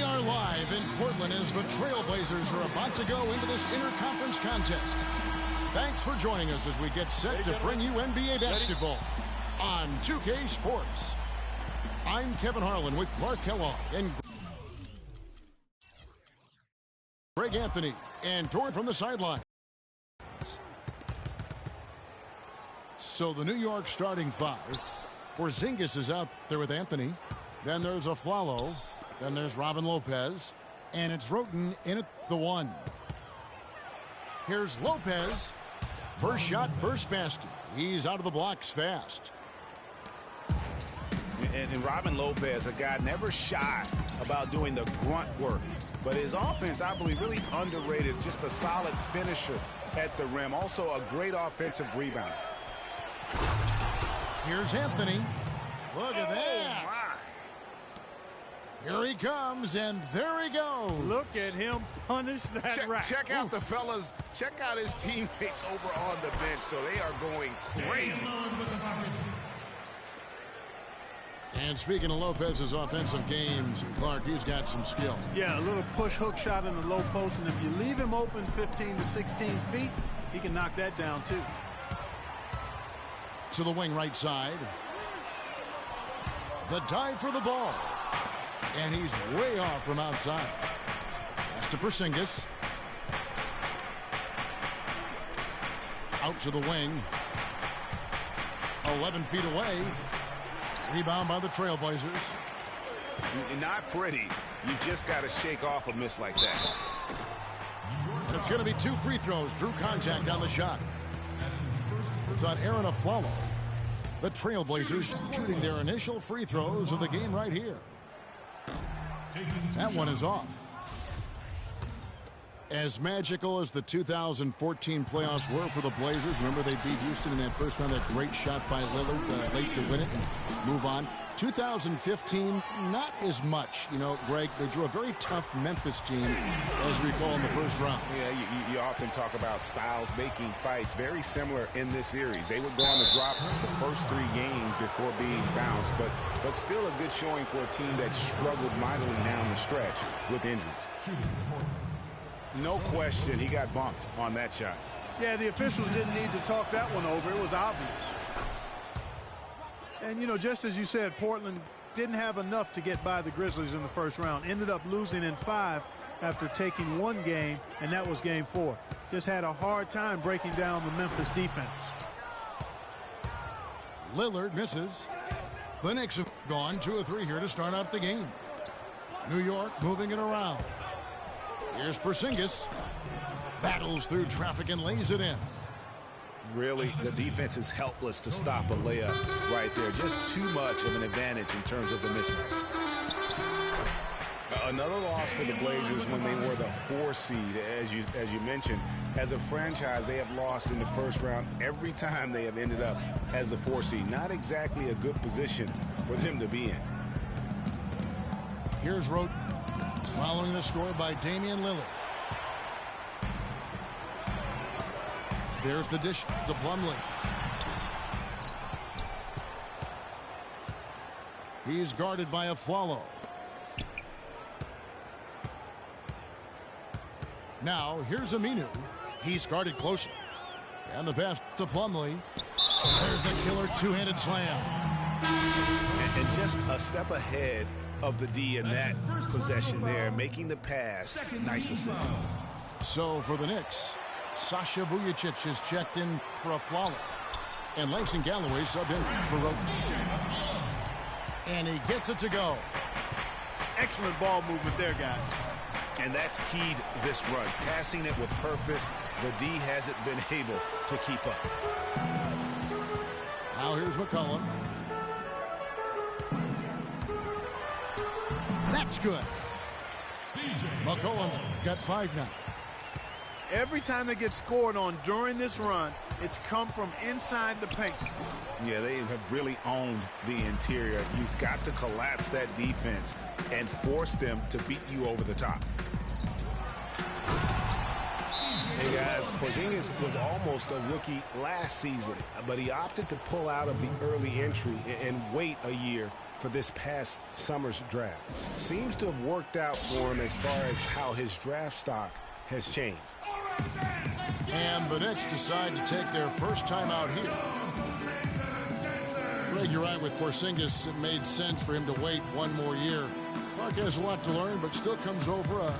are live in Portland as the Trailblazers are about to go into this interconference contest. Thanks for joining us as we get set to bring you NBA basketball on 2K Sports. I'm Kevin Harlan with Clark Kellogg and Greg Anthony and Dort from the sideline. So the New York starting five. Porzingis is out there with Anthony. Then there's Aflalo. Then there's Robin Lopez. And it's Roten in at the one. Here's Lopez. First shot, first basket. He's out of the blocks fast. And Robin Lopez, a guy never shy about doing the grunt work. But his offense, I believe, really underrated. Just a solid finisher at the rim. Also a great offensive rebounder. Here's Anthony. Look at that. My. Here he comes, and there he goes. Look at him punish that rack. Check out the fellas. Check out his teammates over on the bench. So they are going crazy. And speaking of Lopez's offensive games, Clark, he's got some skill. Yeah, a little push hook shot in the low post, and if you leave him open 15 to 16 feet, he can knock that down too. To the wing right side. The dive for the ball. And he's way off from outside. Pass to Porzingis. Out to the wing. 11 feet away. Rebound by the Trailblazers. Not pretty. You just got to shake off a miss like that. And it's going to be 2 free throws. Drew contact on the shot. It's on Aaron Aflalo. The Trailblazers shooting their initial free throws of the game right here. That one is off. As magical as the 2014 playoffs were for the Blazers, remember they beat Houston in that first round, that great shot by Lillard late to win it and move on. 2015, not as much. You know, Greg, they drew a very tough Memphis team, as we recall, in the first round. Yeah, you often talk about styles making fights. Very similar in this series. They would go on to drop the first 3 games before being bounced, but still a good showing for a team that struggled mightily down the stretch with injuries. No question, he got bumped on that shot. Yeah, the officials didn't need to talk that one over. It was obvious. And, you know, just as you said, Portland didn't have enough to get by the Grizzlies in the first round. Ended up losing in 5 after taking 1 game, and that was game 4. Just had a hard time breaking down the Memphis defense. Lillard misses. The Knicks have gone 2 of 3 here to start out the game. New York moving it around. Here's Porzingis. Battles through traffic and lays it in. Really, the defense is helpless to stop a layup right there. Just too much of an advantage in terms of the mismatch. Another loss for the Blazers when they were the 4 seed, as you mentioned. As a franchise, they have lost in the first round every time they have ended up as the 4 seed. Not exactly a good position for them to be in. Here's Roten, following the score by Damian Lillard. There's the dish to Plumlee. He's guarded by Aflalo. Now, here's Aminu. He's guarded closely. And the pass to Plumlee. There's the killer 2-handed slam. And just a step ahead of the D in that possession there, making the pass. Nice assist. So for the Knicks, Sasha Vujacic is checked in for Aflalo. And Langston Galloway subbed in for Roten. And he gets it to go. Excellent ball movement there, guys. And that's keyed this run. Passing it with purpose. The D hasn't been able to keep up. Now here's McCollum. That's good. McCollum's got 5 now. Every time they get scored on during this run, it's come from inside the paint. Yeah, they have really owned the interior. You've got to collapse that defense and force them to beat you over the top. Hey, guys, Porzingis was almost a rookie last season, but he opted to pull out of the early entry and wait a year for this past summer's draft. Seems to have worked out for him as far as how his draft stock has changed. And the Knicks decide to take their first time out here. Greg, you're right with Porzingis. It made sense for him to wait one more year. Clark has a lot to learn, but still comes over,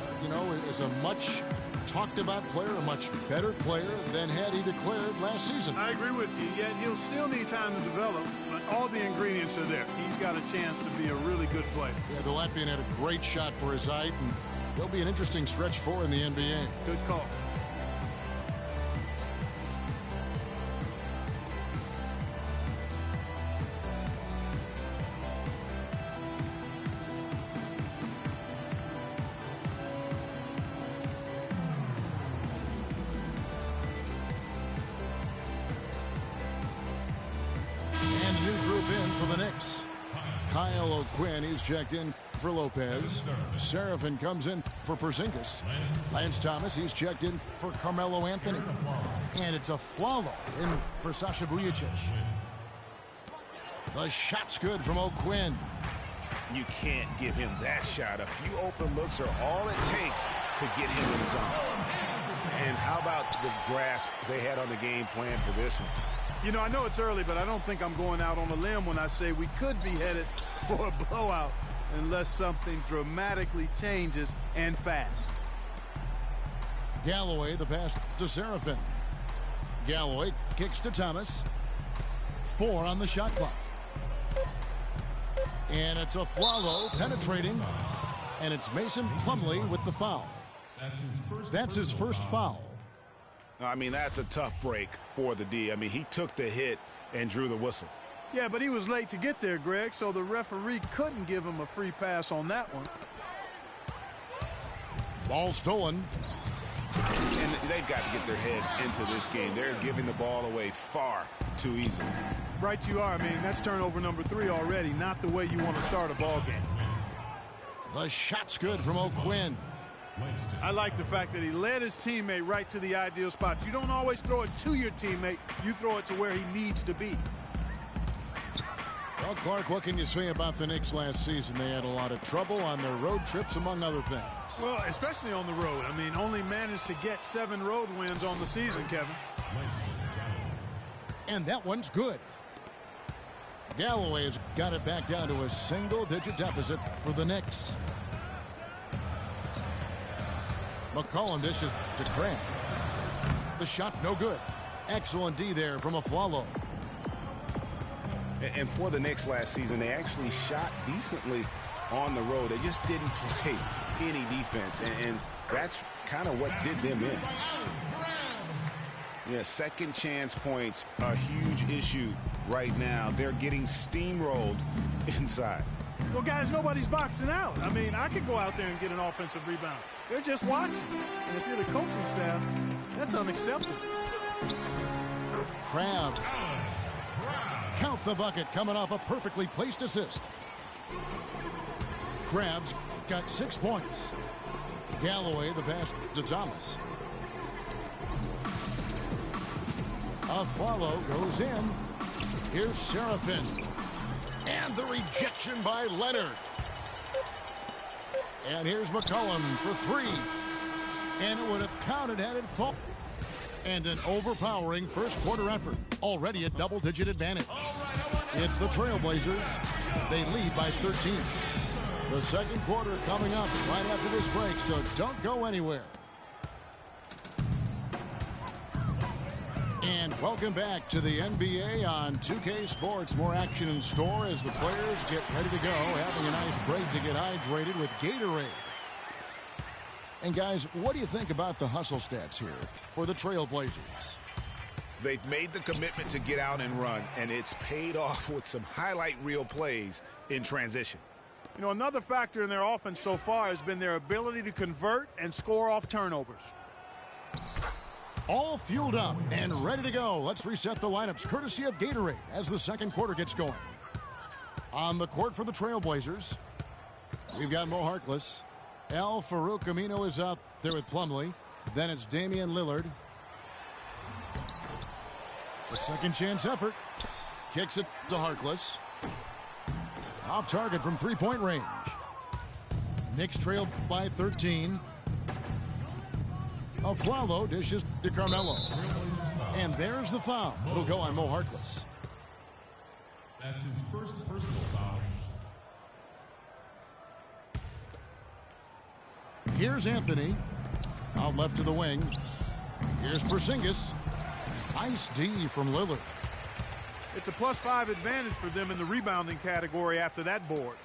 as a much talked about player, a much better player than had he declared last season. I agree with you, yet he'll still need time to develop, but all the ingredients are there. He's got a chance to be a really good player. Yeah, the Latvian had a great shot for his height, and he'll be an interesting stretch for in the NBA. Good call. Kyle O'Quinn, he's checked in for Lopez. Serafin comes in for Porzingis. Lance Thomas, he's checked in for Carmelo Anthony. And it's a Flalo in for Sasha Vujacic. The shot's good from O'Quinn. You can't give him that shot. A few open looks are all it takes to get him in the zone. And how about the grasp they had on the game plan for this one? You know, I know it's early, but I don't think I'm going out on a limb when I say we could be headed for a blowout unless something dramatically changes and fast. Galloway, the pass to Serafin. Galloway kicks to Thomas. 4 on the shot clock. And it's a Flalo penetrating. And it's Mason Plumlee with the foul. That's his first foul. I mean, that's a tough break for the D. I mean, he took the hit and drew the whistle. Yeah, but he was late to get there, Greg, so the referee couldn't give him a free pass on that one. Ball stolen. And they've got to get their heads into this game. They're giving the ball away far too easily. Right you are. I mean, that's turnover number 3 already, not the way you want to start a ball game. The shot's good from O'Quinn. I like the fact that he led his teammate right to the ideal spot. You don't always throw it to your teammate. You throw it to where he needs to be. Well, Clark, what can you say about the Knicks last season? They had a lot of trouble on their road trips, among other things. Well, especially on the road. I mean, only managed to get 7 road wins on the season, Kevin. And that one's good. Galloway has got it back down to a single-digit deficit for the Knicks. McCollum dishes to Craig. The shot no good. Excellent D there from Afflalo. And for the Knicks last season, they actually shot decently on the road. They just didn't play any defense, and that's kind of what did them in. Yeah, second chance points, a huge issue right now. They're getting steamrolled inside. Well, guys, nobody's boxing out. I mean, I could go out there and get an offensive rebound. They're just watching. And if you're the coaching staff, that's unacceptable. Crabbe. Count the bucket coming off a perfectly placed assist. Crabbe's got 6 points. Galloway, the pass to Thomas. Afflalo goes in. Here's Serafin. And the rejection by Leonard. And here's McCollum for 3. And it would have counted had it fallen. And an overpowering first quarter effort. Already a double-digit advantage. It's the Trailblazers. They lead by 13. The second quarter coming up right after this break, so don't go anywhere. And welcome back to the NBA on 2K Sports. More action in store as the players get ready to go, having a nice break to get hydrated with Gatorade. And guys, what do you think about the hustle stats here for the Trailblazers? They've made the commitment to get out and run, and it's paid off with some highlight reel plays in transition. You know, another factor in their offense so far has been their ability to convert and score off turnovers. All fueled up and ready to go. Let's reset the lineups courtesy of Gatorade as the second quarter gets going. On the court for the Trailblazers, we've got Mo Harkless. Al-Farouq Aminu is out there with Plumlee. Then it's Damian Lillard. The second chance effort. Kicks it to Harkless. Off target from three-point range. Knicks trail by 13. Aflalo dishes to Carmelo. And there's the foul. It'll go on Mo Harkless. That's his first personal foul. Here's Anthony. Out left to the wing. Here's Porzingis. Nice D from Lillard. It's a +5 advantage for them in the rebounding category after that board.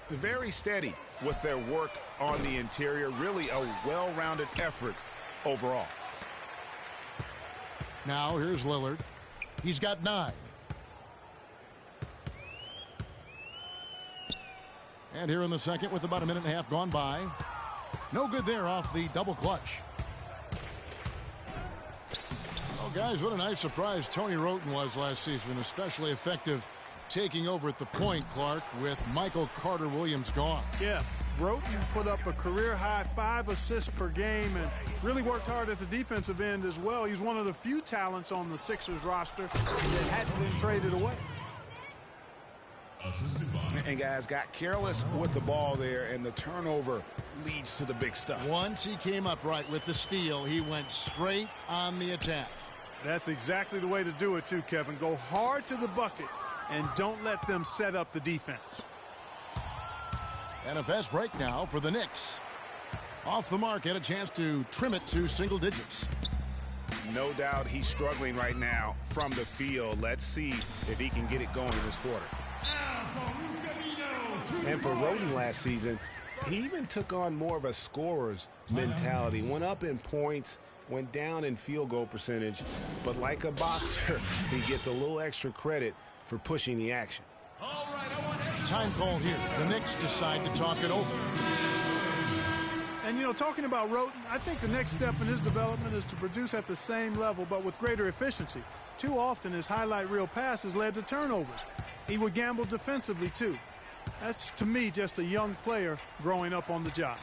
Very steady with their work on the interior. Really a well-rounded effort overall. Now here's Lillard. He's got 9. And here in the second with about a minute and a half gone by. No good there off the double clutch. Oh, guys, what a nice surprise Tony Wroten was last season. Especially effective taking over at the point, Clark, with Michael Carter-Williams gone. Yeah, Wroten put up a career-high 5 assists per game and really worked hard at the defensive end as well. He's one of the few talents on the Sixers roster that hadn't been traded away. And guys got careless with the ball there, and the turnover leads to the big stuff. Once he came up right with the steal, he went straight on the attack. That's exactly the way to do it too, Kevin. Go hard to the bucket and don't let them set up the defense. And a fast break now for the Knicks. Off the mark, had a chance to trim it to single digits. No doubt he's struggling right now from the field. Let's see if he can get it going in this quarter. And for Wroten last season, he even took on more of a scorer's mentality. Went up in points, went down in field goal percentage. But like a boxer, he gets a little extra credit for pushing the action. Time call here. The Knicks decide to talk it over. And, you know, talking about Wroten, I think the next step in his development is to produce at the same level but with greater efficiency. Too often his highlight reel passes led to turnovers. He would gamble defensively, too. That's, to me, just a young player growing up on the job.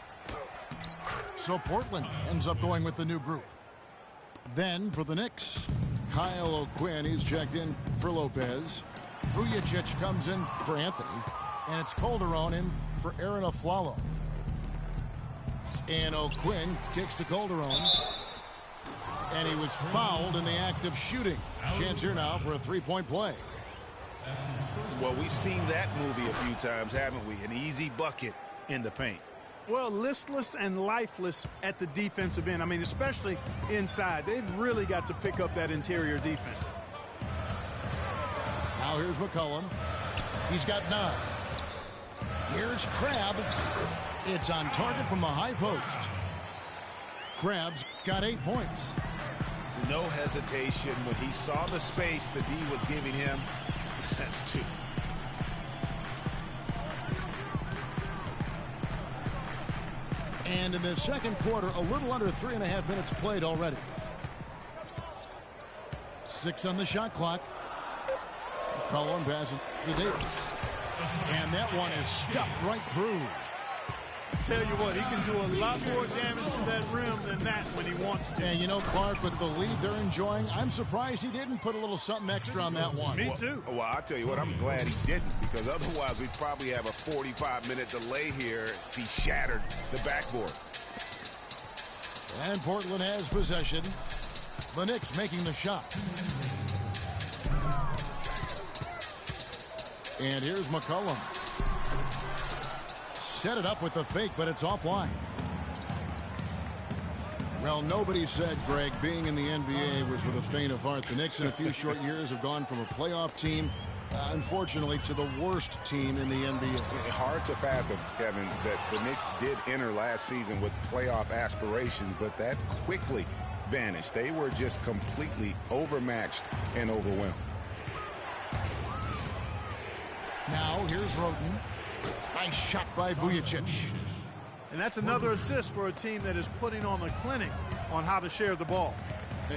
So Portland ends up going with the new group. Then for the Knicks, Kyle O'Quinn, he's checked in for Lopez. Vujacic comes in for Anthony. And it's Calderon in for Aaron Aflalo. And O'Quinn kicks to Calderon. And he was fouled in the act of shooting. Chance here now for a three-point play. Well, we've seen that movie a few times, haven't we? An easy bucket in the paint. Well, listless and lifeless at the defensive end. I mean, especially inside. They've really got to pick up that interior defense. Now here's McCollum. He's got 9. Here's Crabbe. It's on target from the high post. Crabbe's got 8 points. No hesitation when he saw the space that he was giving him. That's 2. And in the second quarter, a little under 3.5 minutes played already. 6 on the shot clock. McCollum passes to Davis. And that one is stuffed right through. Tell you what, he can do a lot more damage to that rim than that when he wants to. And you know, Clark, with the lead they're enjoying, I'm surprised he didn't put a little something extra on that one. Me too. Well, I'll tell you what, I'm glad he didn't, because otherwise we'd probably have a 45-minute delay here if he shattered the backboard. And Portland has possession. The Knicks making the shot. And here's McCollum. Set it up with the fake, but it's offline. Well, nobody said, Greg, being in the NBA was for the faint of heart. The Knicks in a few short years have gone from a playoff team, unfortunately, to the worst team in the NBA. Hard to fathom, Kevin, that the Knicks did enter last season with playoff aspirations, but that quickly vanished. They were just completely overmatched and overwhelmed. Now, here's Wroten. Nice shot by Vujacic. And that's another assist for a team that is putting on a clinic on how to share the ball.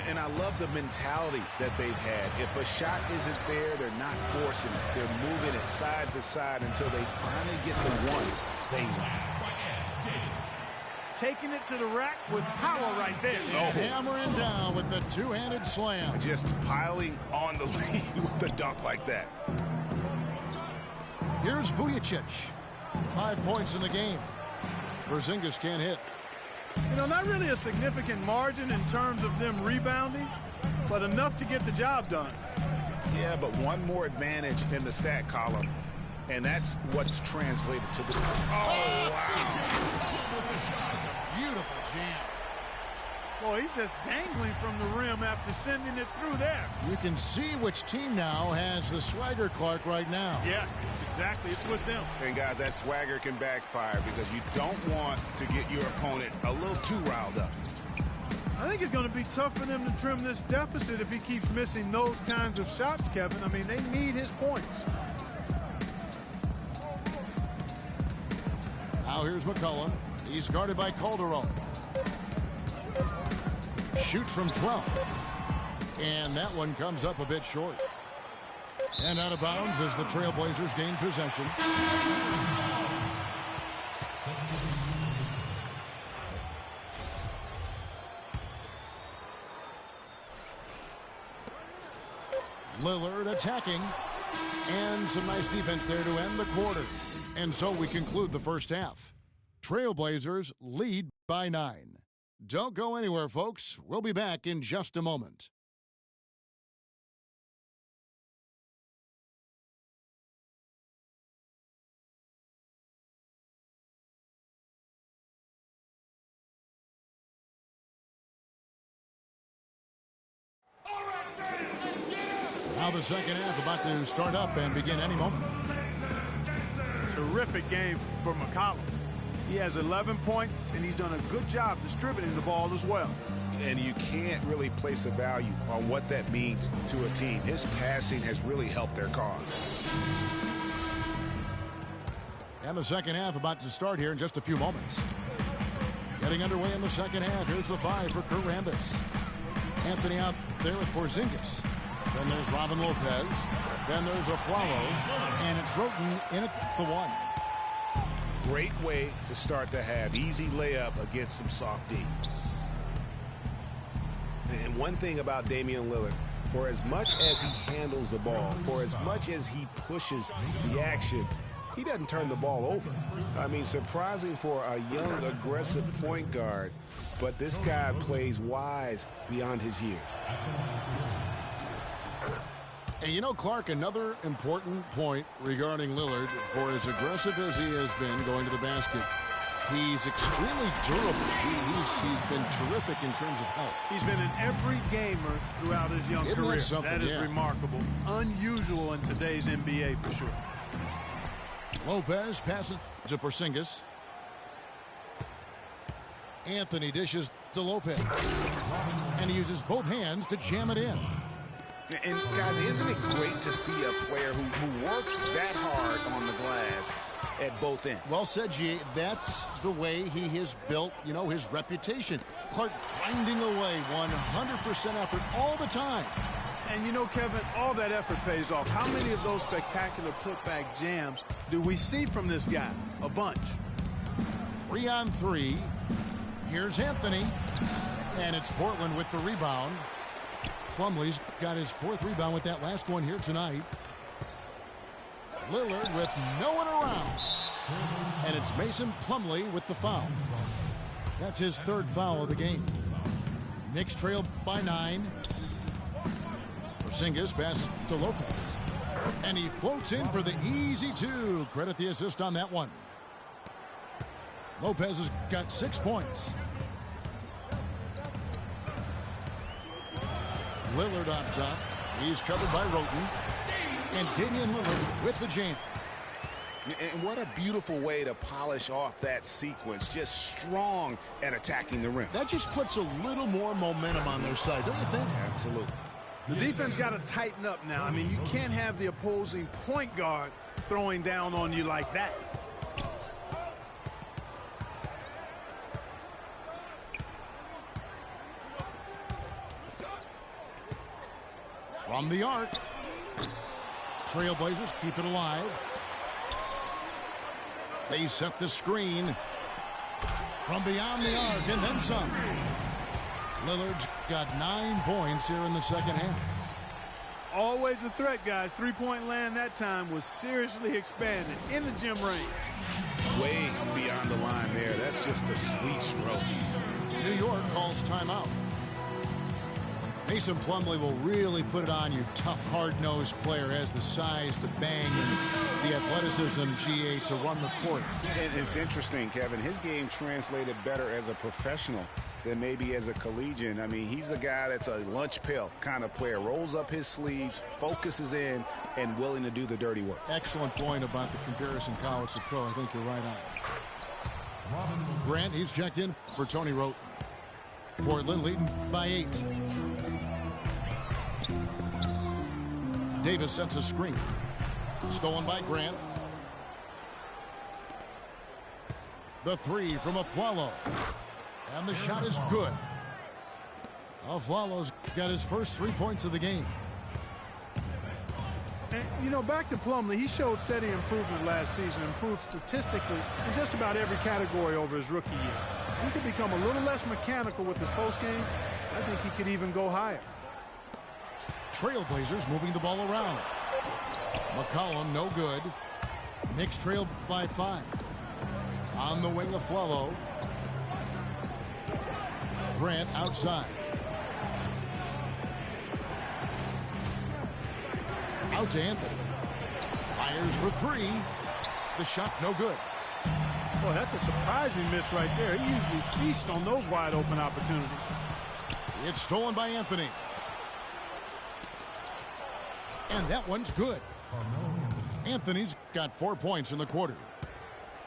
And I love the mentality that they've had. If a shot isn't there, they're not forcing it. They're moving it side to side until they finally get the one they want. Taking it to the rack with power right there. Hammering down with the two-handed slam. Just piling on the lead with the dunk like that. Here's Vujicic. 5 points in the game. Porzingis can't hit. You know, not really a significant margin in terms of them rebounding, but enough to get the job done. Yeah, but one more advantage in the stat column, and that's what's translated to the... Oh, wow. That's a beautiful jam. Boy, he's just dangling from the rim after sending it through there. You can see which team now has the swagger, Clark, right now. Yeah, it's with them. And, guys, that swagger can backfire because you don't want to get your opponent a little too riled up. I think it's going to be tough for them to trim this deficit if he keeps missing those kinds of shots, Kevin. I mean, they need his points. Now here's McCollum. He's guarded by Calderon. Shoots from 12. And that one comes up a bit short. And out of bounds as the Trailblazers gain possession. Lillard attacking. And some nice defense there to end the quarter. And so we conclude the first half. Trailblazers lead by 9. Don't go anywhere, folks. We'll be back in just a moment. Now the second half about to start up and begin any moment. Terrific game for McCollum. He has 11 points, and he's done a good job distributing the ball as well. And you can't really place a value on what that means to a team. His passing has really helped their cause. And the second half about to start here in just a few moments. Getting underway in the second half. Here's the 5 for Kurt Rambis. Anthony out there with Porzingis. Then there's Robin Lopez. Then there's Aflalo. And it's Roten in at the 1. Great way to start to have easy layup against some soft D. And one thing about Damian Lillard, for as much as he handles the ball, for as much as he pushes the action, he doesn't turn the ball over. I mean, surprising for a young, aggressive point guard, but this guy plays wise beyond his years. And you know, Clark, another important point regarding Lillard, for as aggressive as he has been going to the basket, he's extremely durable. He's been terrific in terms of health. He's been an every gamer throughout his young career. That is remarkable. Unusual in today's NBA for sure. Lopez passes to Porzingis. Anthony dishes to Lopez. And he uses both hands to jam it in. And, guys, isn't it great to see a player who works that hard on the glass at both ends? Well said, G. That's the way he has built, you know, his reputation. Clark grinding away 100% effort all the time. And, you know, Kevin, all that effort pays off. How many of those spectacular putback jams do we see from this guy? A bunch. 3 on 3. Here's Anthony. And it's Portland with the rebound. Plumlee's got his 4th rebound with that last one here tonight. Lillard with no one around. And it's Mason Plumlee with the foul. That's his 3rd foul of the game. Knicks trail by 9. Porzingis pass to Lopez. And he floats in for the easy 2. Credit the assist on that one. Lopez has got 6 points. Lillard on top. He's covered by Roten. And Damian Lillard with the jam. And what a beautiful way to polish off that sequence. Just strong at attacking the rim. That just puts a little more momentum on their side, don't you think? Absolutely. The defense got to tighten up now. I mean, you can't have the opposing point guard throwing down on you like that. From the arc. Trailblazers keep it alive. They set the screen from beyond the arc and then some. Lillard's got 9 points here in the second half. Always a threat, guys. Three-point land that time was seriously expanded in the gym range. Way beyond the line there. That's just a sweet stroke. New York calls timeout. Mason Plumlee will really put it on you. Tough, hard-nosed player, has the size, the bang, and the athleticism, GA, to run the court. And it's interesting, Kevin. His game translated better as a professional than maybe as a collegian. I mean, he's a guy that's a lunch pail kind of player. Rolls up his sleeves, focuses in, and willing to do the dirty work. Excellent point about the comparison college to pro. I think you're right on. Grant, he's checked in for Tony Wroten. Portland leading by 8. Davis sets a screen. Stolen by Grant. The three from Afflalo. And the shot is good. Afflalo's got his first 3 points of the game. And, you know, back to Plumlee, he showed steady improvement last season, improved statistically in just about every category over his rookie year. He could become a little less mechanical with his postgame. I think he could even go higher. Trailblazers moving the ball around. McCollum, no good. Knicks trailed by 5. On the wing, Afflalo. Grant outside. Out to Anthony. Fires for 3. The shot no good. Boy, that's a surprising miss right there. He usually feasts on those wide open opportunities. It's stolen by Anthony. And that one's good. Anthony's got 4 points in the quarter.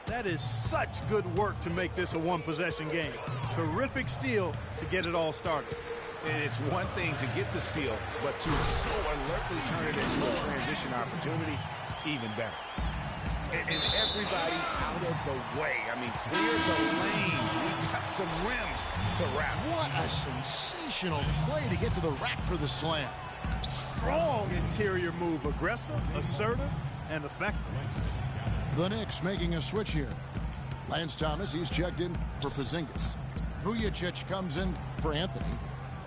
That is such good work to make this a one-possession game. Terrific steal to get it all started. And it's one thing to get the steal, but to so alertly turn it into a transition opportunity, even better. And everybody out of the way. I mean, clear the lane. We got some rims to wrap. What a sensational play to get to the rack for the slam. Strong interior move. Aggressive, assertive, and effective. The Knicks making a switch here. Lance Thomas, he's checked in for Porzingis. Vujacic comes in for Anthony.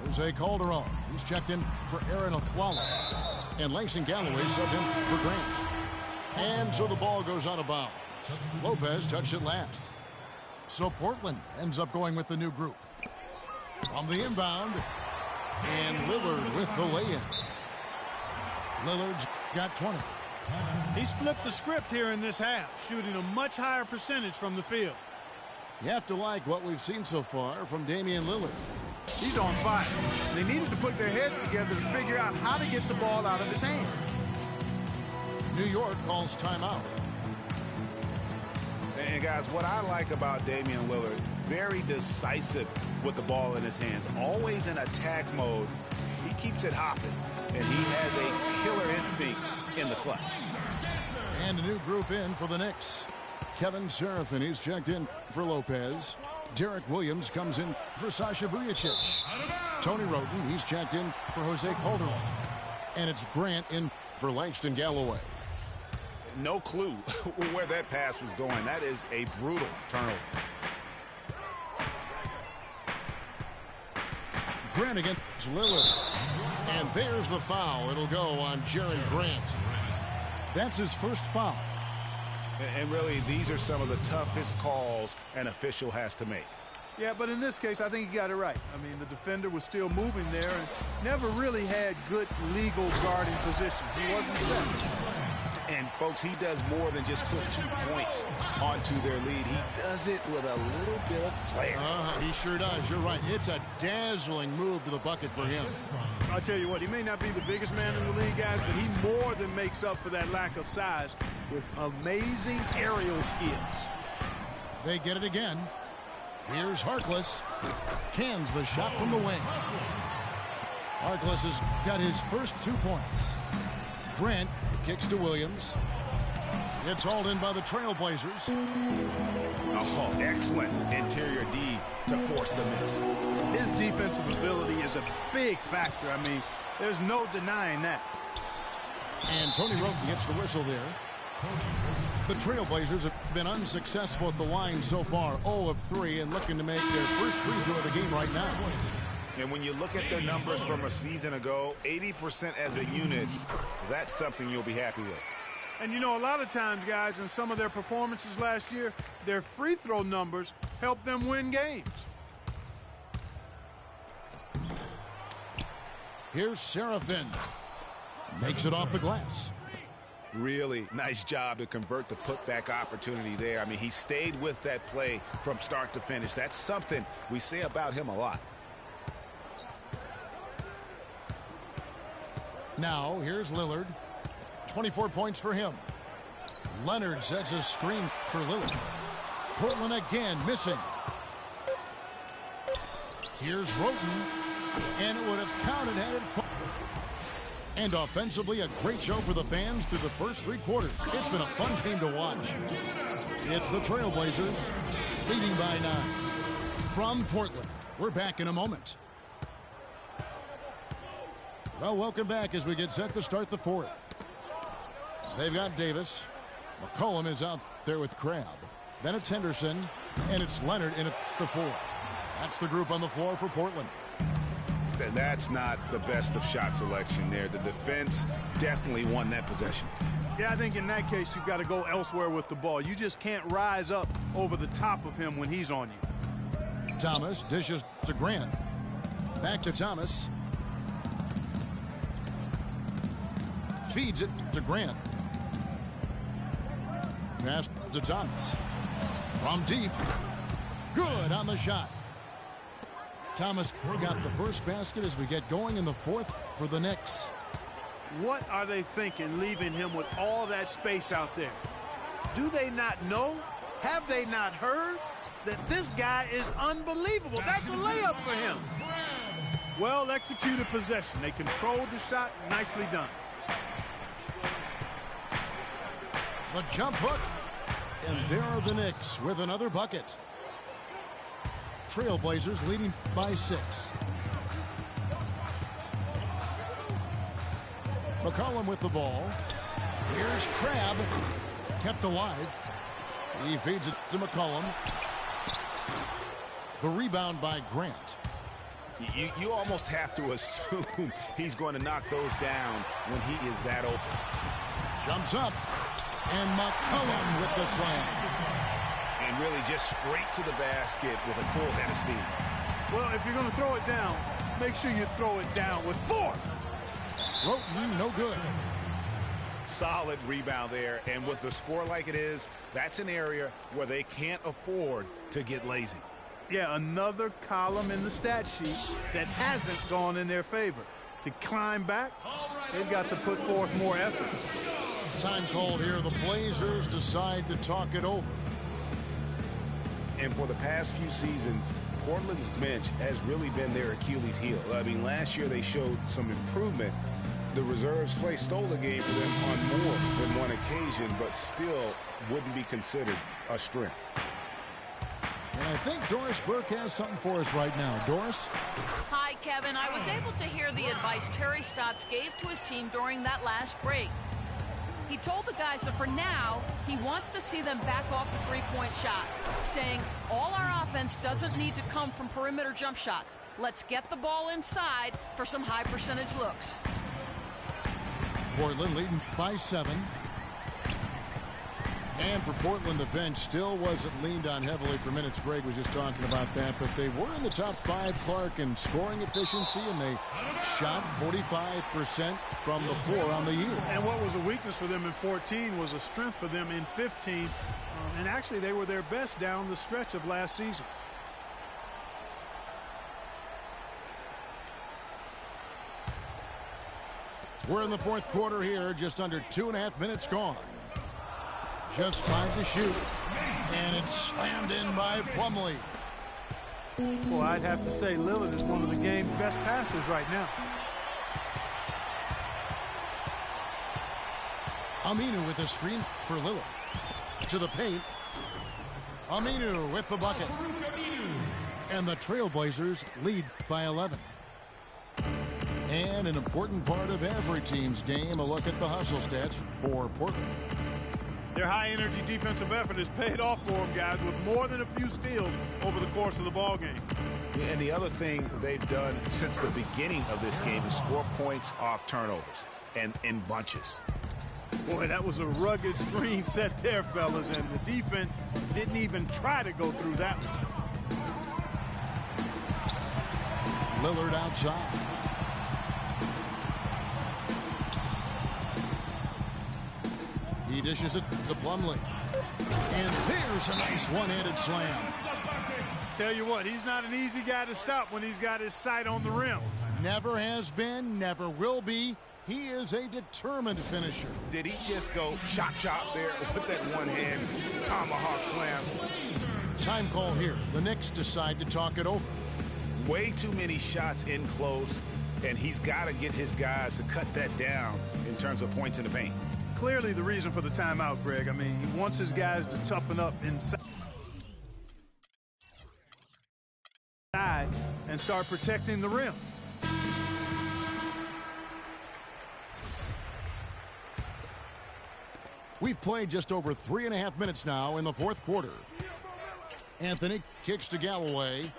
Jose Calderon, he's checked in for Aaron Afflalo. And Langston Galloway subbed in for Grant. And so the ball goes out of bounds. Lopez touched it last. So Portland ends up going with the new group. From the inbound, and Lillard with the lay-in. Lillard's got 20. He's flipped the script here in this half, shooting a much higher percentage from the field. You have to like what we've seen so far from Damian Lillard. He's on fire. They needed to put their heads together to figure out how to get the ball out of his hand. New York calls timeout. And guys, what I like about Damian Lillard, very decisive with the ball in his hands, always in attack mode. He keeps it hopping, and he has a killer instinct in the clutch. And a new group in for the Knicks. Kevin Serafin, he's checked in for Lopez. Derek Williams comes in for Sasha Vujacic. Tony Wroten, he's checked in for Jose Calderon. And it's Grant in for Langston Galloway. No clue where that pass was going. That is a brutal turnover. Grant against Lillard. And there's the foul. It'll go on Jaren Grant. That's his first foul. And really, these are some of the toughest calls an official has to make. Yeah, but in this case, I think he got it right. I mean, the defender was still moving there and never really had good legal guarding position. He wasn't set. And, folks, he does more than just put 2 points onto their lead. He does it with a little bit of flair. He sure does. You're right. It's a dazzling move to the bucket for him. I'll tell you what, he may not be the biggest man in the league, guys, but he more than makes up for that lack of size with amazing aerial skills. They get it again. Here's Harkless. Cans the shot from the wing. Harkless has got his first 2 points. Grant kicks to Williams. It's hauled in by the Trailblazers. Oh, excellent interior D to force the miss. His defensive ability is a big factor. I mean, there's no denying that. And Tony Wroten gets the whistle there. The Trailblazers have been unsuccessful at the line so far, 0 of 3, and looking to make their first free throw of the game right now. And when you look at their numbers from a season ago, 80% as a unit, that's something you'll be happy with. And you know, a lot of times, guys, in some of their performances last year, their free throw numbers helped them win games. Here's Serafin. Makes it off the glass. Really nice job to convert the putback opportunity there. I mean, he stayed with that play from start to finish. That's something we say about him a lot. Now, here's Lillard. 24 points for him. Leonard sets a screen for Lillard. Portland again missing. Here's Roten. And it would have counted had it fallen. And offensively, a great show for the fans through the first 3 quarters. It's been a fun game to watch. It's the Trailblazers leading by 9. From Portland, we're back in a moment. Well, welcome back as we get set to start the 4th. They've got Davis. McCollum is out there with Crabbe. Then it's Henderson, and it's Leonard in at the 4. That's the group on the floor for Portland. That's not the best of shot selection there. The defense definitely won that possession. Yeah, I think in that case, you've got to go elsewhere with the ball. You just can't rise up over the top of him when he's on you. Thomas dishes to Grant. Back to Thomas. Feeds it to Grant. Pass to Thomas. From deep. Good on the shot. Thomas got the first basket as we get going in the 4th for the Knicks. What are they thinking, leaving him with all that space out there? Do they not know? Have they not heard that this guy is unbelievable? That's a layup for him. Well executed possession. They controlled the shot. Nicely done. The jump hook. And there are the Knicks with another bucket. Trailblazers leading by 6. McCollum with the ball. Here's Crabbe. Kept alive. He feeds it to McCollum. The rebound by Grant. You almost have to assume he's going to knock those down when he is that open. Jumps up. And McCollum with the slam. And really just straight to the basket with a full head of steam. Well, if you're going to throw it down, make sure you throw it down with force. Roten, no good. Solid rebound there. And with the score like it is, that's an area where they can't afford to get lazy. Yeah, another column in the stat sheet that hasn't gone in their favor. To climb back, they've got to put forth more effort. Time called here. The Blazers decide to talk it over. And for the past few seasons, Portland's bench has really been their Achilles heel. I mean, last year they showed some improvement. The reserves play stole the game for them on more than one occasion, but still wouldn't be considered a strength. And I think Doris Burke has something for us right now. Doris? Hi, Kevin. I was able to hear the advice Terry Stotts gave to his team during that last break. He told the guys that for now, he wants to see them back off the three-point shot, saying all our offense doesn't need to come from perimeter jump shots. Let's get the ball inside for some high percentage looks. Portland leading by 7. And for Portland, the bench still wasn't leaned on heavily for minutes. Greg was just talking about that, but they were in the top 5, Clark, in scoring efficiency, and they shot 45% from the floor on the year. And what was a weakness for them in 14 was a strength for them in 15. And actually, they were their best down the stretch of last season. We're in the 4th quarter here, just under 2.5 minutes gone. Just 5 to shoot. And it's slammed in by Plumlee. Well, I'd have to say Lillard is one of the game's best passers right now. Aminu with a screen for Lillard. To the paint. Aminu with the bucket. And the Trailblazers lead by 11. And an important part of every team's game, a look at the hustle stats for Portland. Their high-energy defensive effort has paid off for them, guys, with more than a few steals over the course of the ball game. And the other thing they've done since the beginning of this game is score points off turnovers and in bunches. Boy, that was a rugged screen set there, fellas, and the defense didn't even try to go through that one. Lillard outside. He dishes it to Plumlee. And there's a nice one-handed slam. Tell you what, he's not an easy guy to stop when he's got his sight on the rim. Never has been, never will be. He is a determined finisher. Did he just go chop there with that one-hand tomahawk slam? Time call here. The Knicks decide to talk it over. Way too many shots in close, and he's got to get his guys to cut that down in terms of points in the paint. Clearly the reason for the timeout, Greg. I mean, he wants his guys to toughen up inside and start protecting the rim. We've played just over 3.5 minutes now in the fourth quarter. Anthony kicks to Galloway.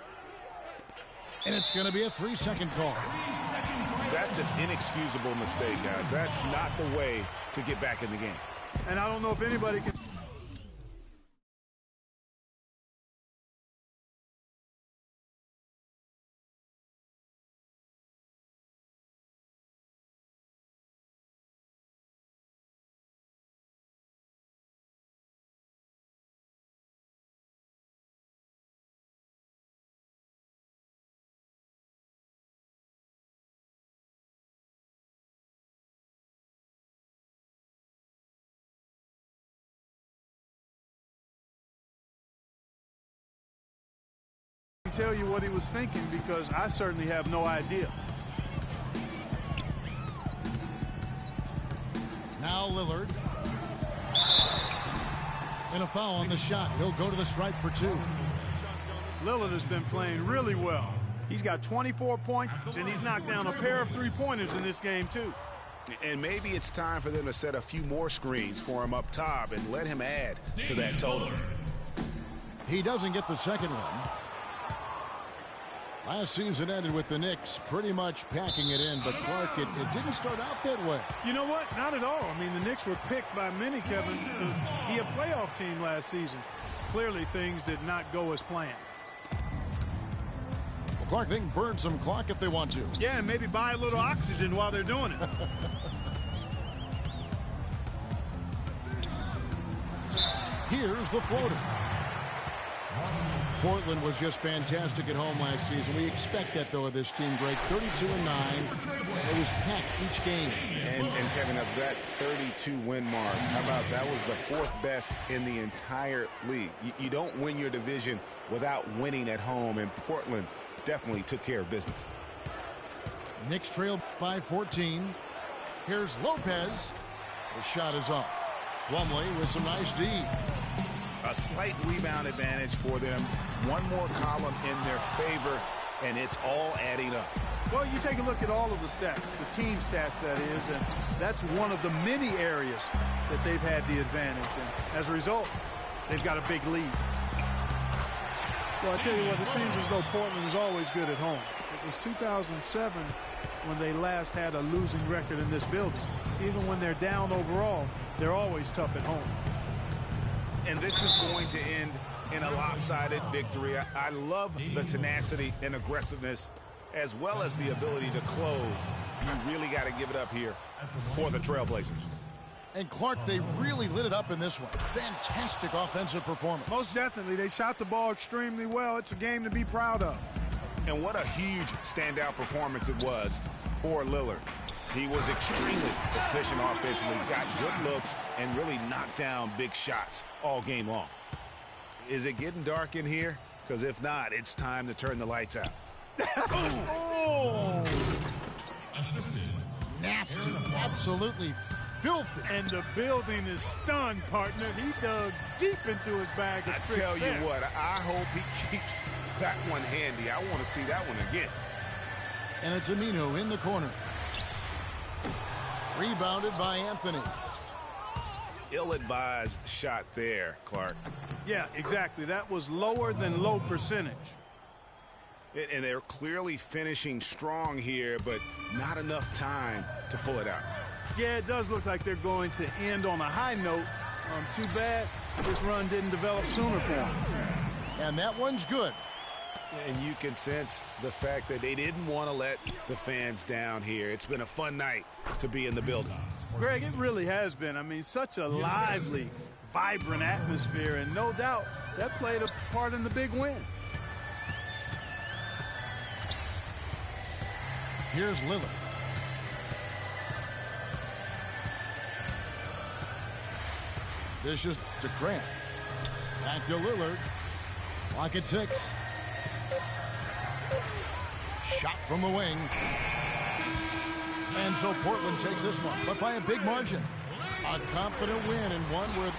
And it's going to be a 3-second call. That's an inexcusable mistake, guys. That's not the way to get back in the game. And I don't know if anybody can... tell you what he was thinking, because I certainly have no idea. Now Lillard. And a foul on the shot. He'll go to the stripe for 2. Lillard has been playing really well. He's got 24 points, and he's knocked down a pair of three-pointers in this game, too. And maybe it's time for them to set a few more screens for him up top and let him add to that total. He doesn't get the second one. Last season ended with the Knicks pretty much packing it in, but Clark, it didn't start out that way. You know what? Not at all. I mean, the Knicks were picked by many, Kevin, to be a playoff team last season. Clearly, things did not go as planned. Well, Clark, they can burn some clock if they want to. Yeah, and maybe buy a little oxygen while they're doing it. Here's the floater. Portland was just fantastic at home last season. We expect that, though, of this team, Greg. 32-9. It was packed each game. And Kevin, of that 32-win mark, how about that was the 4th best in the entire league. You don't win your division without winning at home, and Portland definitely took care of business. Knicks trailed by 14. Here's Lopez. The shot is off. Plumlee with some nice D. A slight rebound advantage for them. One more column in their favor, and it's all adding up. Well, you take a look at all of the stats, the team stats, that is, and that's one of the many areas that they've had the advantage. And as a result, they've got a big lead. Well, I tell you what, it seems as though Portland is always good at home. It was 2007 when they last had a losing record in this building. Even when they're down overall, they're always tough at home. And this is going to end in a lopsided victory. I love the tenacity and aggressiveness, as well as the ability to close. You really got to give it up here for the Trailblazers. And Clark, they really lit it up in this one. Fantastic offensive performance. Most definitely. They shot the ball extremely well. It's a game to be proud of. And what a huge standout performance it was for Lillard. He was extremely efficient offensively, got good looks, and really knocked down big shots all game long. Is it getting dark in here? Because if not, it's time to turn the lights out. Oh! Nasty. Absolutely filthy. And the building is stunned, partner. He dug deep into his bag of tricks. I tell you what, I hope he keeps that one handy. I want to see that one again. And it's Aminu in the corner. Rebounded by Anthony. ill-advised shot there, Clark. Yeah, exactly. That was lower than low percentage. And they're clearly finishing strong here, but not enough time to pull it out. Yeah, it does look like they're going to end on a high note. Too bad this run didn't develop sooner for them. And that one's good. And you can sense the fact that they didn't want to let the fans down here. It's been a fun night to be in the building. Greg, it really has been. I mean, such a lively, vibrant atmosphere, and no doubt that played a part in the big win. Here's Lillard. This is to Grant. Back to Lillard. Clock at 6. Shot from the wing. And so Portland takes this one, but by a big margin. A confident win, and one where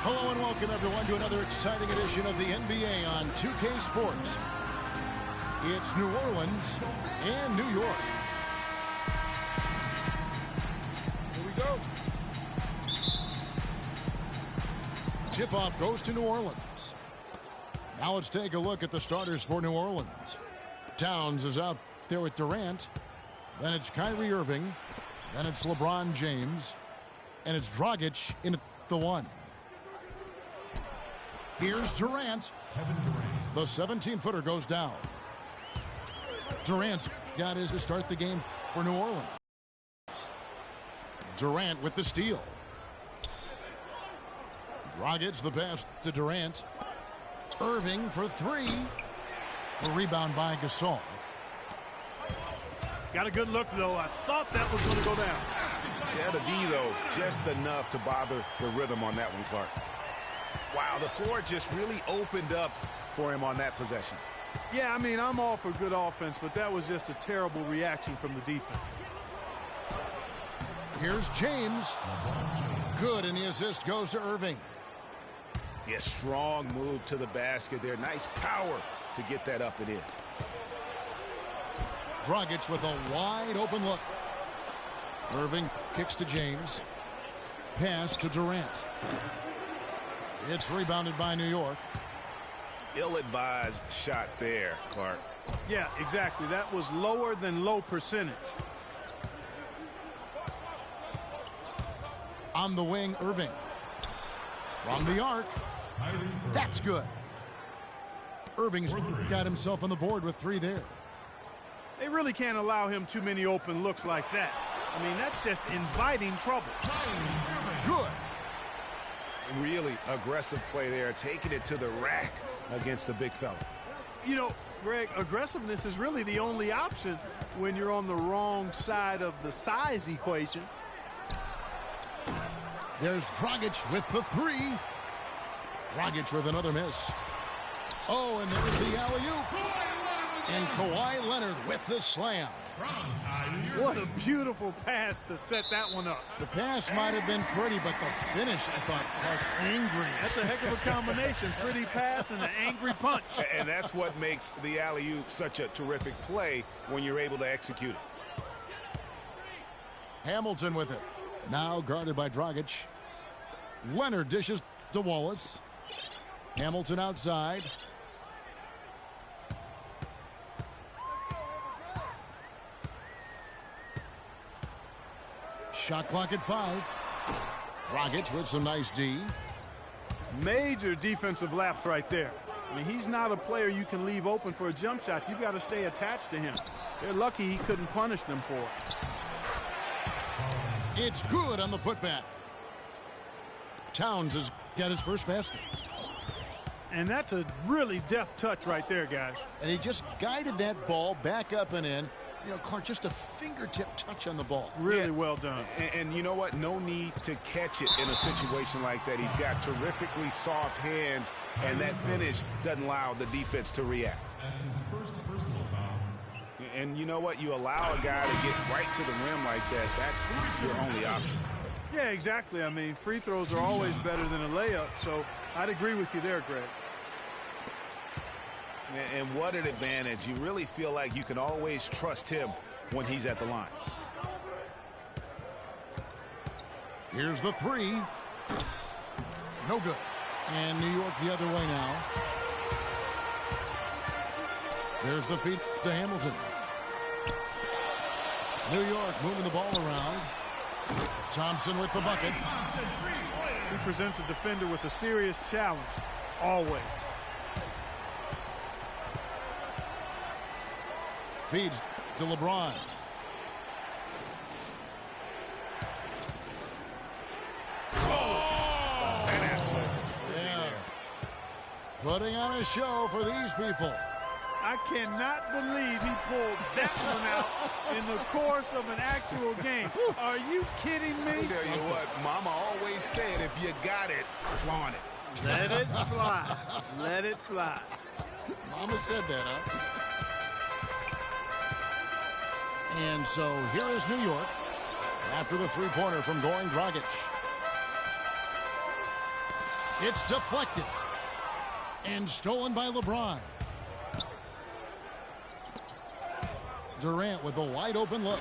Hello and welcome everyone to another exciting edition of the NBA on 2K Sports. It's New Orleans and New York. Here we go. Tip-off goes to New Orleans. Now let's take a look at the starters for New Orleans. Towns is out there with Durant. Then it's Kyrie Irving. Then it's LeBron James. And it's Dragic in at the 1. Here's Durant. The 17-footer goes down. Durant's got his to start the game for New Orleans. Durant with the steal. Dragic the pass to Durant. Irving for 3. A rebound by Gasol. Got a good look, though. I thought that was going to go down. Yeah, the D, though, just enough to bother the rhythm on that one, Clark. Wow, the floor just really opened up for him on that possession. Yeah, I mean, I'm all for good offense, but that was just a terrible reaction from the defense. Here's James. Good, and the assist goes to Irving. Yeah, strong move to the basket there. Nice power to get that up and in. Dragic with a wide open look. Irving kicks to James. Pass to Durant. It's rebounded by New York. Ill-advised shot there, Clark. Yeah, exactly. That was lower than low percentage. On the wing, Irving. From the arc. That's good. Irving's got himself on the board with 3 there. They really can't allow him too many open looks like that. I mean, that's just inviting trouble. Good. Really aggressive play there, taking it to the rack against the big fella. You know, Greg, aggressiveness is really the only option when you're on the wrong side of the size equation. There's Dragic with the 3. Dragic with another miss. Oh, and there's the alley-oop. And Kawhi Leonard with the slam. What a beautiful pass to set that one up. The pass might have been pretty, but the finish, I thought, Clark, angry. That's a heck of a combination. Pretty pass and an angry punch. And that's what makes the alley-oop such a terrific play when you're able to execute it. Hamilton with it. Now guarded by Dragic. Leonard dishes to Wallace. Hamilton outside. Shot clock at 5. Dragic with some nice D. Major defensive lapse right there. I mean, he's not a player you can leave open for a jump shot. You've got to stay attached to him. They're lucky he couldn't punish them for it. It's good on the putback. Towns has got his first basket. And that's a really deft touch right there, guys. And he just guided that ball back up and in. You know, Clark, just a fingertip touch on the ball. Really well done. And you know what? No need to catch it in a situation like that. He's got terrifically soft hands, and that finish doesn't allow the defense to react. That's his first personal foul. And you know what? You allow a guy to get right to the rim like that. That's your only option. Yeah, exactly. I mean, free throws are always better than a layup, so I'd agree with you there, Greg. And what an advantage. You really feel like you can always trust him when he's at the line. Here's the 3. No good. And New York the other way now. There's the feed to Hamilton. New York moving the ball around. Thompson with the bucket. He presents a defender with a serious challenge, always. Feeds to LeBron. Putting on a show for these people. I cannot believe he pulled that one out in the course of an actual game. Are you kidding me? I'll tell you what, Mama always said, if you got it, flaunt it. Let it fly. Let it fly. Mama said that, huh? And so here is New York after the three-pointer from Goran Dragic. It's deflected and stolen by LeBron. Durant with a wide-open look.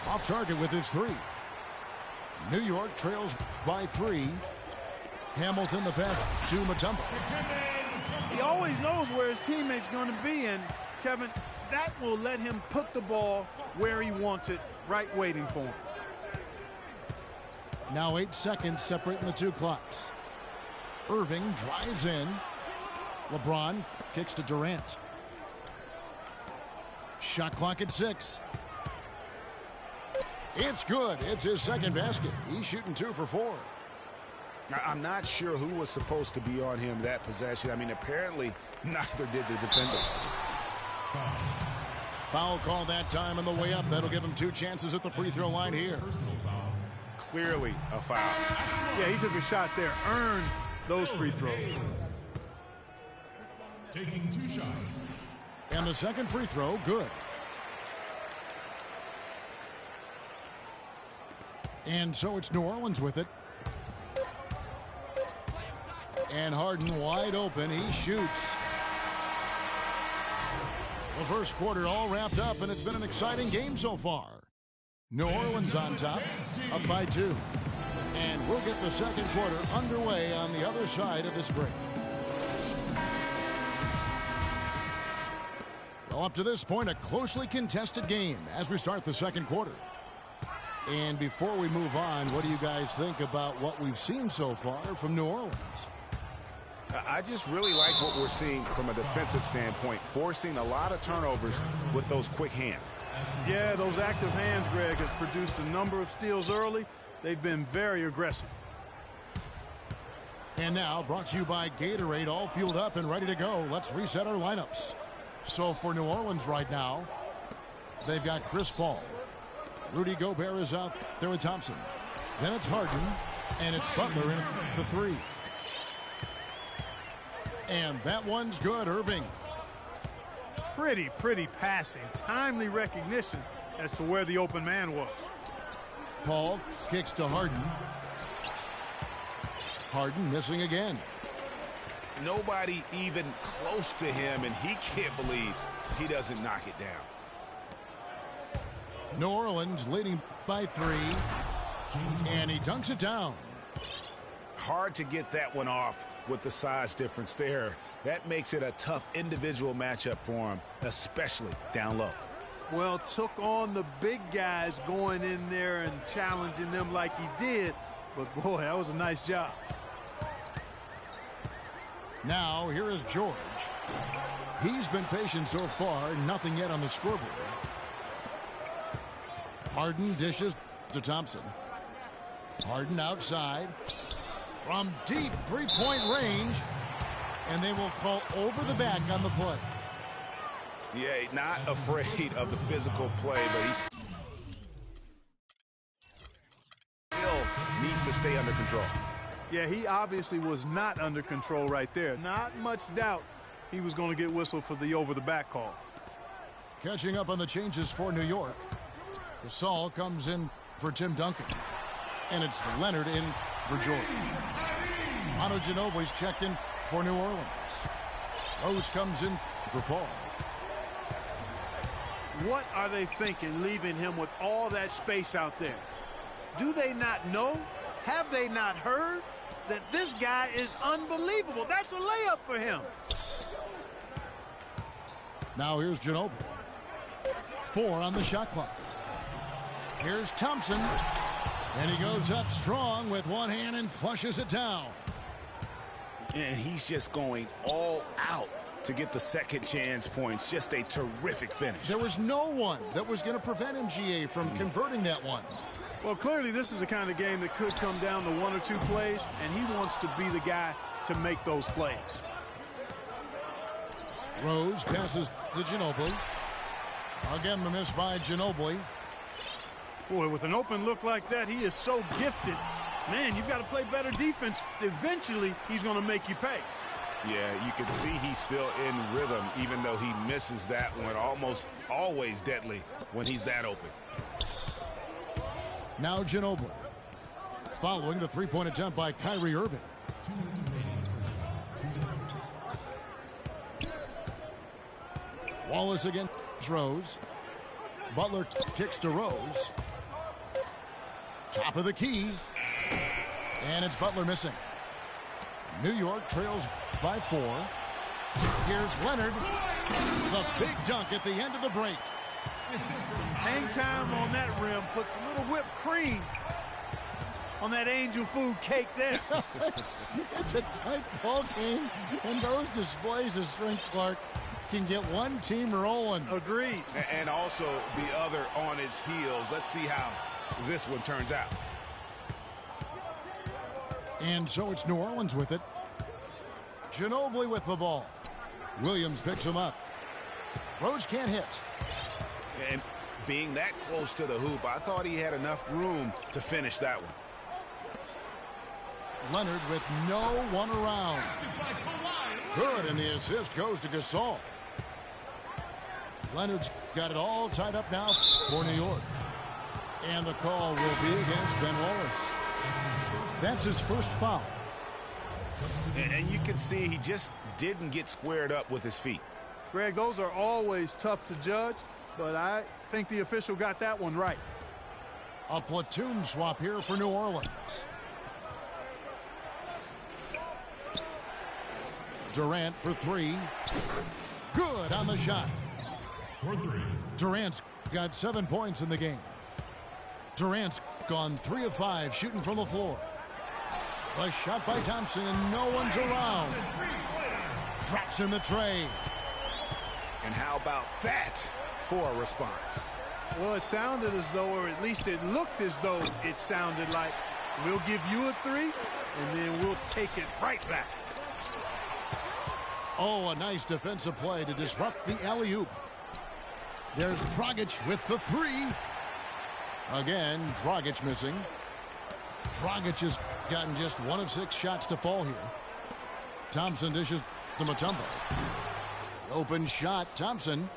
Off target with his three. New York trails by 3. Hamilton the pass to Mutombo. He always knows where his teammate's going to be, and Kevin, that will let him put the ball where he wants it, right waiting for him. Now 8 seconds separating the two clocks. Irving drives in. LeBron kicks to Durant. Shot clock at 6. It's good. It's his second basket. He's shooting 2 for 4. I'm not sure who was supposed to be on him that possession. I mean, apparently neither did the defender. Foul call that time on the way up. That'll give him 2 chances at the free throw line here. Clearly a foul. Yeah, he took a shot there. Earned those free throws. Taking 2 shots. And the second free throw, good. And so it's New Orleans with it. And Harden wide open. He shoots. The first quarter all wrapped up, and it's been an exciting game so far. New Orleans on top, up by 2. And we'll get the second quarter underway on the other side of this break. Well, up to this point, a closely contested game as we start the second quarter. And before we move on, what do you guys think about what we've seen so far from New Orleans? I just really like what we're seeing from a defensive standpoint, forcing a lot of turnovers with those quick hands. Yeah, those active hands, Greg, has produced a number of steals early. They've been very aggressive. And now, brought to you by Gatorade, all fueled up and ready to go. Let's reset our lineups. So for New Orleans right now, they've got Chris Paul. Rudy Gobert is out there with Thompson. Then it's Harden, and it's Butler in the 3. And that one's good, Irving. Pretty passing. Timely recognition as to where the open man was. Paul kicks to Harden. Harden missing again. Nobody even close to him, and he can't believe he doesn't knock it down. New Orleans leading by 3. And he dunks it down. Hard to get that one off with the size difference there. That makes it a tough individual matchup for him, especially down low. Well, took on the big guys going in there and challenging them like he did. But, boy, that was a nice job. Now, here is George. He's been patient so far. Nothing yet on the scoreboard. Harden dishes to Thompson. Harden outside. From deep three-point range. And they will call over the back on the play. Yeah, not afraid of the physical play, but he still needs to stay under control. Yeah, he obviously was not under control right there. Not much doubt he was going to get whistled for the over-the-back call. Catching up on the changes for New York. Gasol comes in for Tim Duncan. And it's Leonard in for George. Manu Ginobili's checked in for New Orleans. Rose comes in for Paul. What are they thinking leaving him with all that space out there? Do they not know? Have they not heard that this guy is unbelievable? That's a layup for him. Now here's Ginobili. 4 on the shot clock. Here's Thompson. And he goes up strong with one hand and flushes it down. And he's just going all out to get the second chance points. Just a terrific finish. There was no one that was going to prevent MGA from converting that one. Well, clearly this is the kind of game that could come down to one or two plays, and he wants to be the guy to make those plays. Rose passes to Ginobili. Again, the miss by Ginobili. Boy, with an open look like that, he is so gifted. Man, you've got to play better defense. Eventually, he's going to make you pay. Yeah, you can see he's still in rhythm, even though he misses that one. Almost always deadly when he's that open. Now Ginobili. Following the three-point attempt by Kyrie Irving. Wallace against Rose. Butler kicks to Rose. Top of the key. And it's Butler missing. New York trails by 4. Here's Leonard. The big dunk at the end of the break. Hang time on that rim puts a little whipped cream on that angel food cake there. It's a tight ball game, and those displays of strength, Clark, can get one team rolling. Agreed. And also the other on its heels. Let's see how this one turns out. And so it's New Orleans with it. Ginobili with the ball. Williams picks him up. Rose can't hit. And being that close to the hoop, I thought he had enough room to finish that one. Leonard with no one around. Good, and the assist goes to Gasol. Leonard's got it all tied up now for New York. And the call will be against Ben Wallace. That's his first foul. And you can see he just didn't get squared up with his feet. Greg, those are always tough to judge, but I think the official got that one right. A platoon swap here for New Orleans. Durant for 3. Good on the shot. Durant's got 7 points in the game. Durant's gone 3 of 5 shooting from the floor. A shot by Thompson, and no one's around. Drops in the tray. And how about that for a response? Well, it sounded as though, or at least it looked as though it sounded like, we'll give you a 3, and then we'll take it right back. Oh, a nice defensive play to disrupt the alley-oop. There's Dragic with the 3. Again, Dragic missing. Dragic has gotten just 1 of 6 shots to fall here. Thompson dishes to Mutombo. Open shot, Thompson.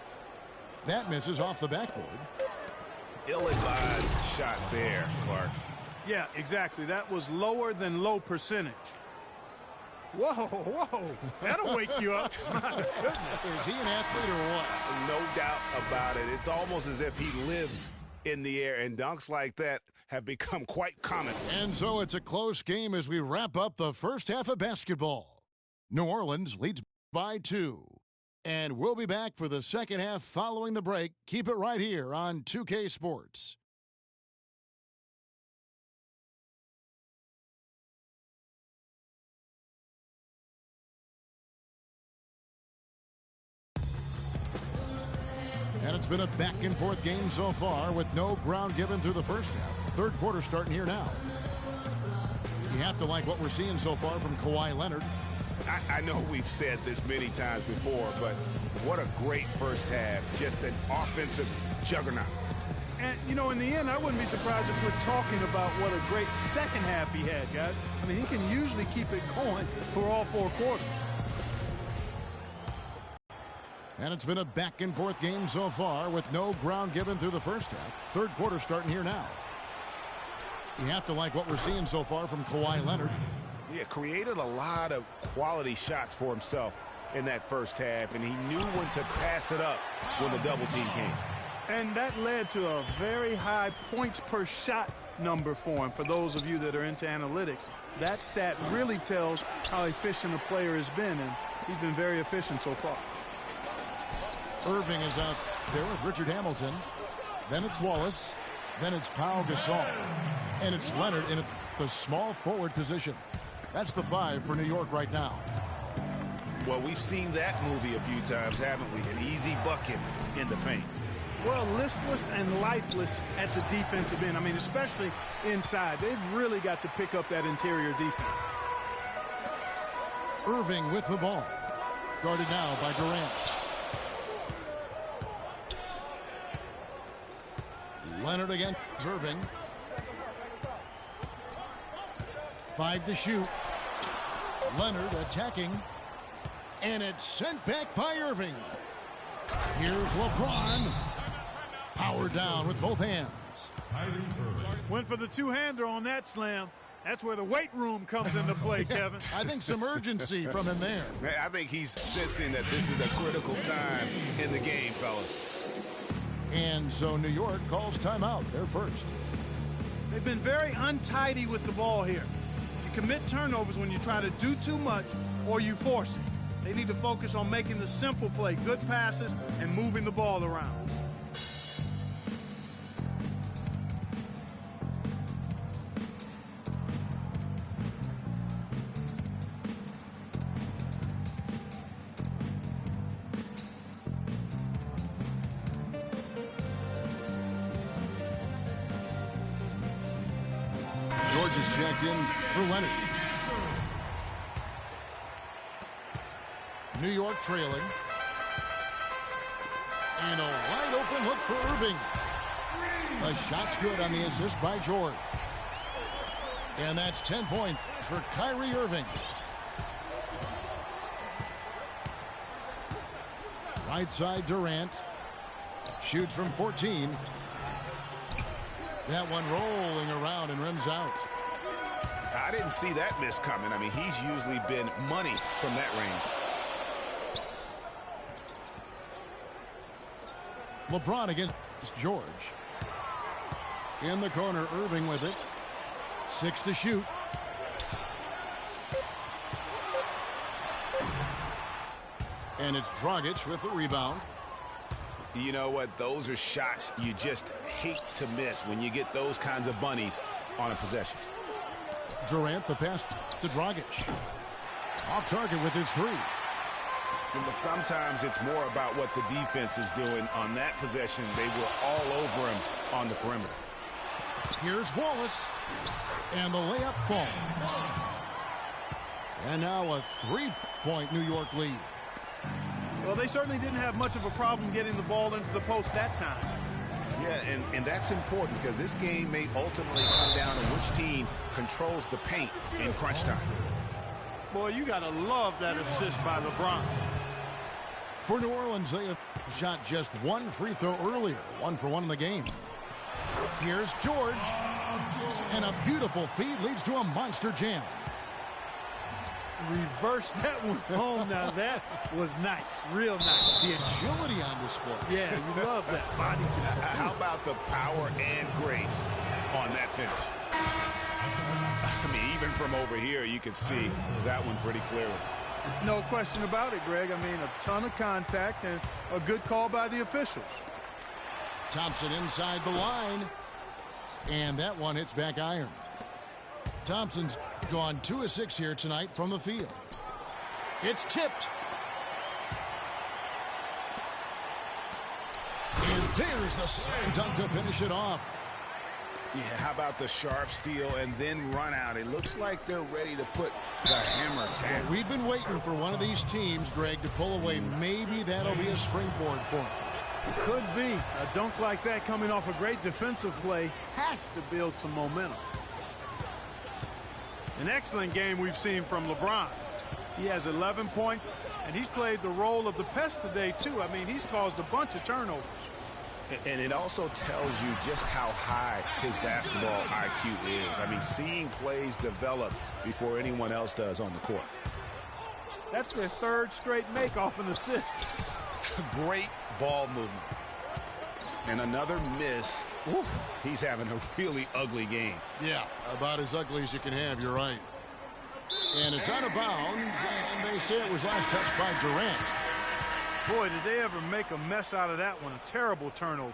That misses off the backboard. Ill-advised shot there, Clark. Yeah, exactly. That was lower than low percentage. Whoa, whoa. That'll wake you up. My goodness. Is he an athlete or what? No doubt about it. It's almost as if he lives in the air, and dunks like that have become quite common. And so it's a close game as we wrap up the first half of basketball. New Orleans leads by 2. And we'll be back for the second half following the break. Keep it right here on 2K Sports. And it's been a back-and-forth game so far with no ground given through the first half. Third quarter starting here now. You have to like what we're seeing so far from Kawhi Leonard. I know we've said this many times before, but what a great first half. Just an offensive juggernaut. And, you know, in the end, I wouldn't be surprised if we're talking about what a great second half he had, guys. I mean, he can usually keep it going for all 4 quarters. And it's been a back-and-forth game so far with no ground given through the first half. Third quarter starting here now. You have to like what we're seeing so far from Kawhi Leonard. Yeah, created a lot of quality shots for himself in that first half, and he knew when to pass it up when the double team came. And that led to a very high points per shot number for him. For those of you that are into analytics, that stat really tells how efficient a player has been, and he's been very efficient so far. Irving is out there with Richard Hamilton. Then it's Wallace. Then it's Pau Gasol. And it's Leonard in the small forward position. That's the 5 for New York right now. Well, we've seen that movie a few times, haven't we? An easy bucket in the paint. Well, listless and lifeless at the defensive end. I mean, especially inside. They've really got to pick up that interior defense. Irving with the ball. Guarded now by Durant. Leonard against Irving. 5 to shoot. Leonard attacking. And it's sent back by Irving. Here's LeBron. Power down with both hands. Went for the two-hander on that slam. That's where the weight room comes into play, Kevin. I think some urgency from him there. I think he's sensing that this is a critical time in the game, fellas. And so New York calls timeout. They're first. They've been very untidy with the ball here. You commit turnovers when you try to do too much or you force it. They need to focus on making the simple play, good passes, and moving the ball around. George is checked in for Leonard. New York trailing. And a wide open look for Irving. The shot's good on the assist by George. And that's 10 points for Kyrie Irving. Right side Durant. Shoots from 14. That one rolling around and rims out. I didn't see that miss coming. I mean, he's usually been money from that range. LeBron against George. In the corner, Irving with it. 6 to shoot. And it's Dragic with the rebound. You know what? Those are shots you just hate to miss when you get those kinds of bunnies on a possession. Durant, the pass to Dragic. Off target with his 3. But sometimes it's more about what the defense is doing on that possession. They were all over him on the perimeter. Here's Wallace. And the layup falls. And now a 3-point New York lead. Well, they certainly didn't have much of a problem getting the ball into the post that time. Yeah, and that's important because this game may ultimately come down to which team controls the paint in crunch time. Boy, you got to love that assist by LeBron. For New Orleans, they have shot just one free throw earlier. 1 for 1 in the game. Here's George. And a beautiful feed leads to a monster jam. Reverse that one home. Now that was nice. Real nice. The agility on display. Yeah, you love that body control. How about the power and grace on that finish? I mean, even from over here, you could see that one pretty clearly. No question about it, Greg. I mean, a ton of contact and a good call by the officials. Thompson inside the line. And that one hits back iron. Thompson's gone 2 of 6 here tonight from the field. It's tipped. And there's the slam dunk to finish it off. Yeah, how about the sharp steal and then run out? It looks like they're ready to put the hammer down. Well, we've been waiting for one of these teams, Greg, to pull away. Maybe that'll be a springboard for them. It could be. A dunk like that coming off a great defensive play has to build some momentum. An excellent game we've seen from LeBron. He has 11 points, and he's played the role of the pest today, too. I mean, he's caused a bunch of turnovers. And it also tells you just how high his basketball IQ is. I mean, seeing plays develop before anyone else does on the court. That's their 3rd straight make off an assist. Great ball movement. And another miss. Oof, he's having a really ugly game. Yeah, about as ugly as you can have, you're right. And it's out of bounds, and they say it was last touched by Durant. Boy, did they ever make a mess out of that one. A terrible turnover.